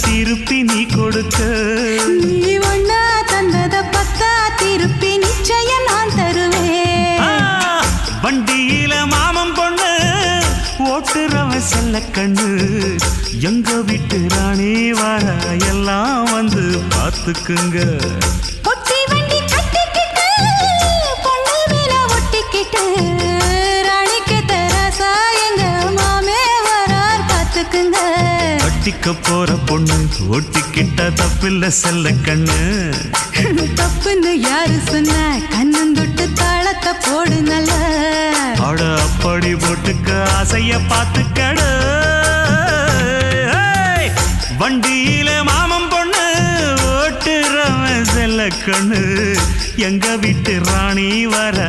திருப்பி நீ கொடுக்க. நீ ஒண்ணா தந்தத பத்தா திருப்பி நிச்சயம் நான் தருவேன். வண்டியில மாமன் பொண்ணு ஓட்டுறவன் செல்ல கண்ணு. எங்க வீட்டு ராணி வர எல்லாம் வந்து பார்த்துக்குங்க. ஒட்டி வண்டி கட்டிக்கிட்டு பொண்ணு மேல ஒட்டிக்கிட்டு ராணிக்கு தராசா எங்க மாமே வரார் பார்த்துக்குங்க. ஒட்டிக்க போற பொண்ணு ஒட்டிக்கிட்ட தப்பில்ல செல்ல கண்ணு. தப்புன்னு யாரு சொன்ன கண்ணந்தொட்டு தாளத்தை போடு நல்ல. அட அப்படி போட்டுக்க ஆசைய பார்த்துக்கட. வண்டியில மாமன் பொண்ணு ஓட்டுறவன் செல்ல கண்ணு. எங்க வீட்டு ராணி வர